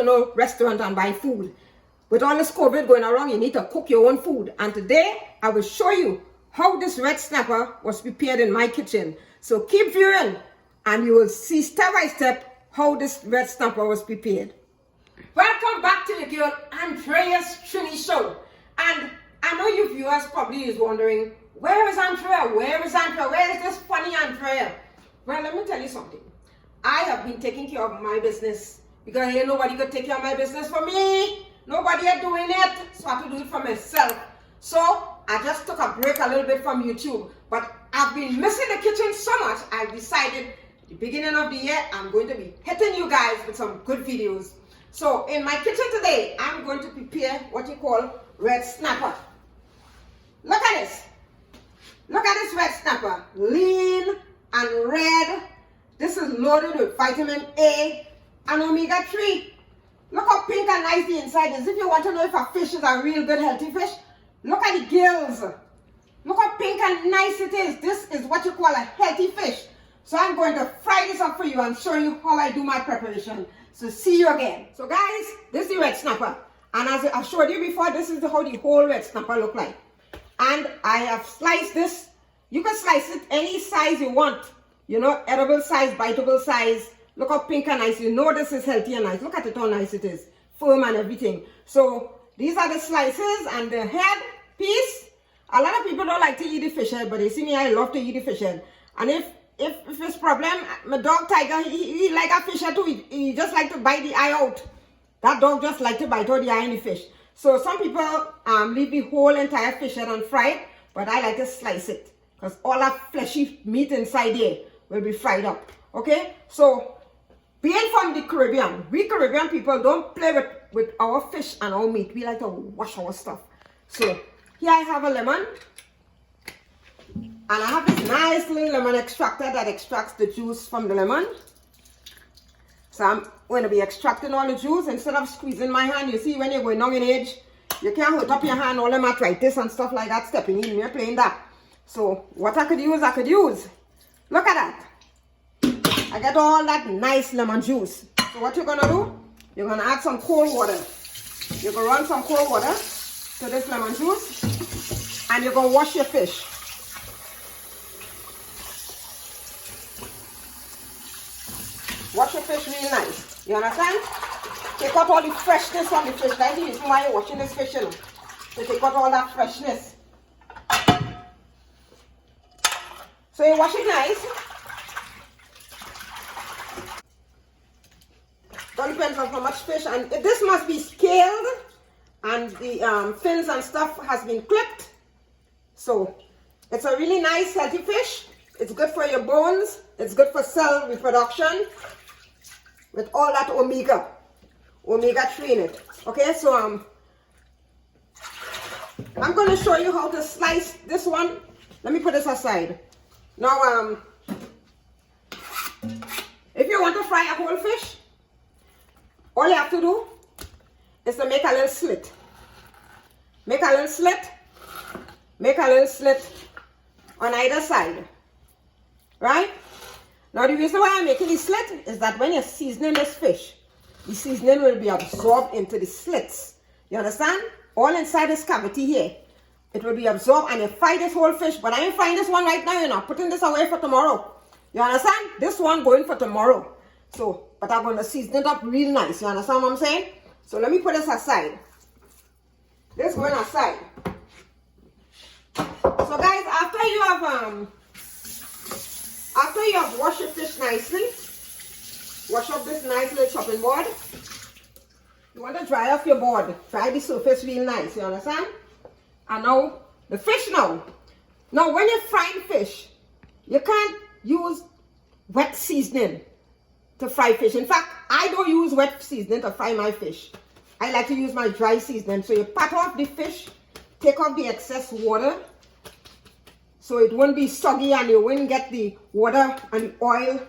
no restaurant and buy food. With all this COVID going around, you need to cook your own food. And today, I will show you how this red snapper was prepared in my kitchen. So keep viewing, and you will see step by step how this red snapper was prepared. Welcome back to the girl Andrea's Trini Show. And I know you viewers probably is wondering, where is Andrea? Where is Andrea? Where is this funny Andrea? Well, let me tell you something. I have been taking care of my business because ain't nobody could take care of my business for me. Nobody are doing it, so I have to do it for myself. So I just took a break a little bit from YouTube, but I've been missing the kitchen so much, I decided at the beginning of the year, I'm going to be hitting you guys with some good videos. So in my kitchen today, I'm going to prepare what you call red snapper. Look at this. Look at this red snapper. Lean and red. This is loaded with vitamin A and omega-3. Look how pink and nice the inside is. If you want to know if a fish is a real good healthy fish, look at the gills. Look how pink and nice it is. This is what you call a healthy fish. So I'm going to fry this up for you and show you how I do my preparation. So see you again. So guys, this is the red snapper. And as I showed you before, this is how the whole red snapper look like. And I have sliced this. You can slice it any size you want. You know, edible size, biteable size. Look how pink and nice. You know this is healthy and nice. Look at it how nice it is. Firm and everything. So these are the slices and the head piece. A lot of people don't like to eat the fish head, but you see me, I love to eat the fish head. And if it's problem, my dog Tiger, he like a fish head too. He just like to bite the eye out. That dog just like to bite out the eye in the fish. So some people leave the whole entire fish head and fry it, but I like to slice it because all that fleshy meat inside there will be fried up. Okay, so being from the Caribbean, we Caribbean people don't play with our fish and our meat. We like to wash our stuff. So here I have a lemon. And I have this nice little lemon extractor that extracts the juice from the lemon. So I'm going to be extracting all the juice instead of squeezing my hand. You see, when you're going down in age, you can't hold up your hand, all them arthritis and stuff like that, stepping in, you're playing that. So what I could use. Look at that. I get all that nice lemon juice. So what you're going to do, you're going to add some cold water. You're going to run some cold water to this lemon juice. And you're going to wash your fish. Wash your fish real nice. You understand? Take out all the freshness from the fish. That's the reason why you're washing this fish, you know. To take out all that freshness. So you wash it nice. All depends on how much fish. And this must be scaled. And the fins and stuff has been clipped. So it's a really nice healthy fish. It's good for your bones. It's good for cell reproduction. With all that omega-3 in it. Okay, so I'm going to show you how to slice this one. Let me put this aside. Now, if you want to fry a whole fish, all you have to do is to make a little slit. Make a little slit. Make a little slit on either side. Right? Now the reason why I'm making the slit is that when you're seasoning this fish, the seasoning will be absorbed into the slits. You understand? All inside this cavity here. It will be absorbed and you fry this whole fish. But I ain't frying this one right now, you know. Putting this away for tomorrow. You understand? This one going for tomorrow. So, but I'm going to season it up real nice. You understand what I'm saying? So let me put this aside. This going aside. So guys, after you have washed your fish nicely, wash up this nice little chopping board. You want to dry off your board. Dry the surface real nice, you understand? And now, the fish now. Now, when you're frying fish, you can't use wet seasoning to fry fish. In fact, I don't use wet seasoning to fry my fish. I like to use my dry seasoning. So you pat off the fish, take off the excess water, so it won't be soggy and you won't get the water and the oil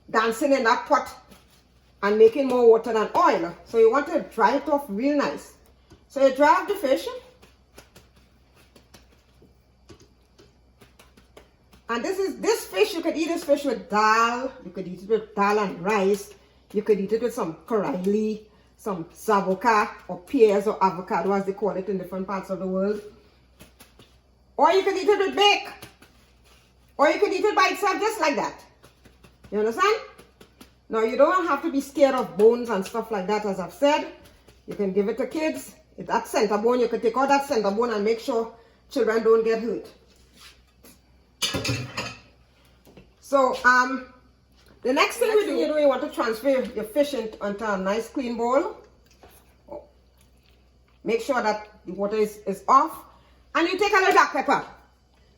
dancing in that pot and making more water than oil. So you want to dry it off real nice. So you dry off the fish. And this fish, you could eat this fish with dal. You could eat it with dal and rice. You could eat it with some curry, some zavoka or pears or avocado as they call it in different parts of the world. Or you could eat it with bake. Or you could eat it by itself just like that. You understand? Now you don't have to be scared of bones and stuff like that, as I've said. You can give it to kids. If that center bone, you can take out that center bone and make sure children don't get hurt. So the next thing you do, you want to transfer your fish onto a nice clean bowl. Make sure that the water is off. And you take a little black pepper.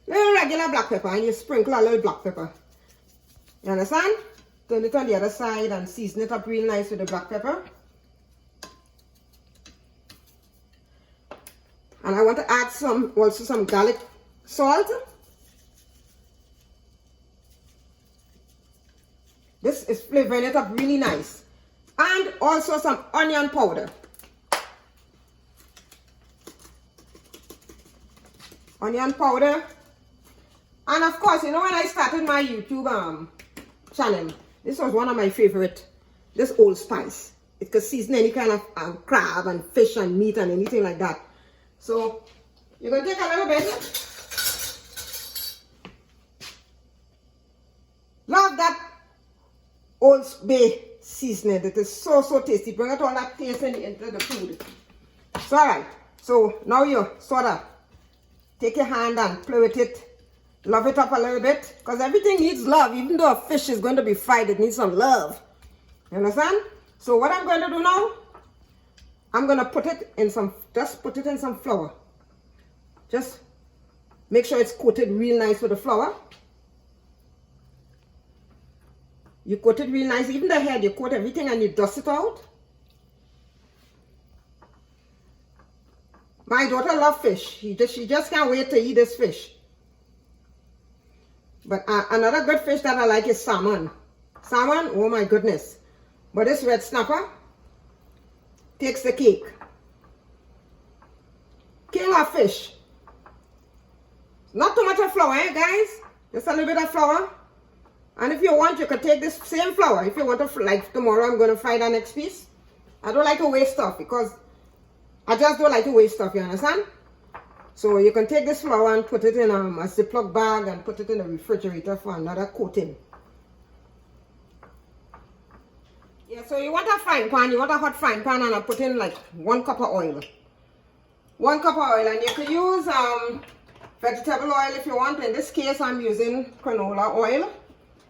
Little regular black pepper, and you sprinkle a little black pepper. You understand? Turn it on the other side and season it up real nice with the black pepper. And I want to add also some garlic salt. This is flavoring it up really nice. And also some onion powder. Onion powder. And of course, you know, when I started my YouTube channel, this was one of my favorite, this Old Spice. It could season any kind of crab and fish and meat and anything like that. So you're going to take a little bit. Love that Old Bay seasoning. It is so tasty. Bring out all that taste into the food. It's alright. So now you sort of take your hand and play with it. Love it up a little bit. Because everything needs love. Even though a fish is going to be fried, it needs some love. You understand? So what I'm going to do now, I'm going to put it in some flour. Just make sure it's coated real nice with the flour. You coat it real nice. Even the head, you coat everything and you dust it out. My daughter loves fish. She just can't wait to eat this fish. But another good fish that I like is salmon. Salmon, oh my goodness. But this red snapper takes the cake. King of fish. Not too much of flour, eh, guys? Just a little bit of flour. And if you want, you can take this same flour. If you want to, like tomorrow, I'm going to fry the next piece. I don't like to waste stuff because I just don't like to waste stuff, you understand? So you can take this flour and put it in a Ziploc bag and put it in the refrigerator for another coating. Yeah, so you want a frying pan, you want a hot frying pan, and I put in like 1 cup of oil. 1 cup of oil, and you can use vegetable oil if you want. In this case, I'm using canola oil.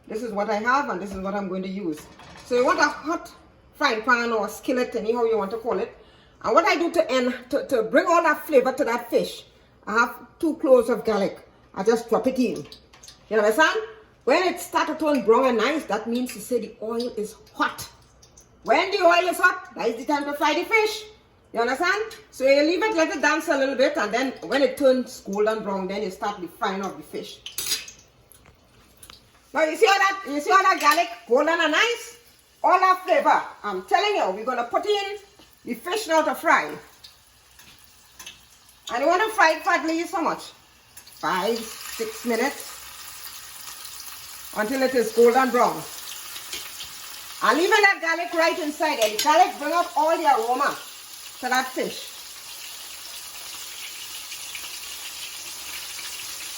This is what I have, and this is what I'm going to use. So you want a hot frying pan or skillet, anyhow you want to call it. And what I do to bring all that flavor to that fish, I have 2 cloves of garlic. I just drop it in. You understand? When it starts to turn brown and nice, that means to say the oil is hot. When the oil is hot, that is the time to fry the fish. You understand? So you leave it, let it dance a little bit, and then when it turns golden brown, then you start the frying of the fish. Now you see all that garlic golden and nice? All that flavor. I'm telling you, we're gonna put in the fish now to fry. And you want to fry it for at least how much? 5-6 minutes until it is golden brown. And leaving that garlic right inside there. The garlic bring up all the aroma to that fish.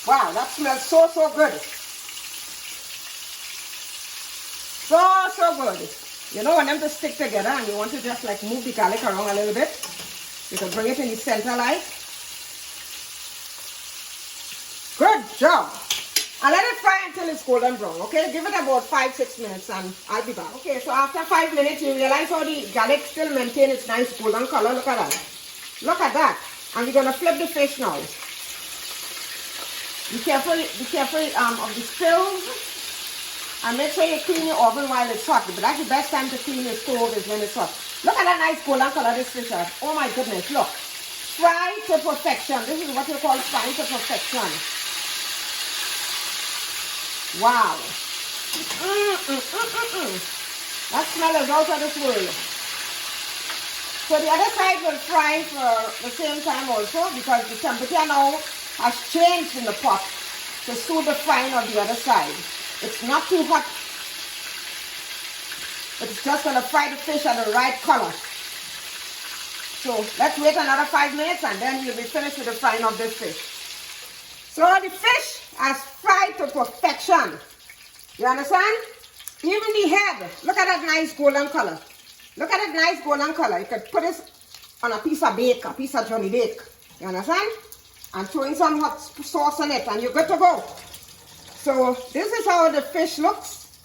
Wow, that smells so good. So good. You know, want them to stick together and you want to just like move the garlic around a little bit. You can bring it in the center like. Good job. And let it fry until it's golden brown, okay? Give it about 5-6 minutes and I'll be back. Okay, so after 5 minutes, you realize how the garlic still maintain its nice golden color. Look at that. Look at that. And we're going to flip the fish now. Be careful of the spills. And make sure you clean your oven while it's hot. But that's the best time to clean your stove is when it's hot. Look at that nice golden color this fish has. Oh my goodness, look. Fry to perfection. This is what you call fry to perfection. Wow. That smell is out of this world. So the other side will fry for the same time also because the temperature now has changed in the pot to suit the frying of the other side. It's not too hot. It's just going to fry the fish at the right color. So let's wait another 5 minutes and then we'll be finished with the frying of this fish. So the fish has fried to perfection. You understand? Even the head, look at that nice golden color. Look at that nice golden color. You could put this on a piece of bake, a piece of Johnny Bake. You understand? And throwing some hot sauce on it and you're good to go. So this is how the fish looks.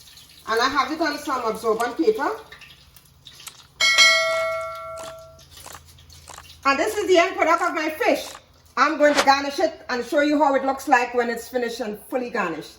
And I have it on some absorbent paper. And this is the end product of my fish. I'm going to garnish it and show you how it looks like when it's finished and fully garnished.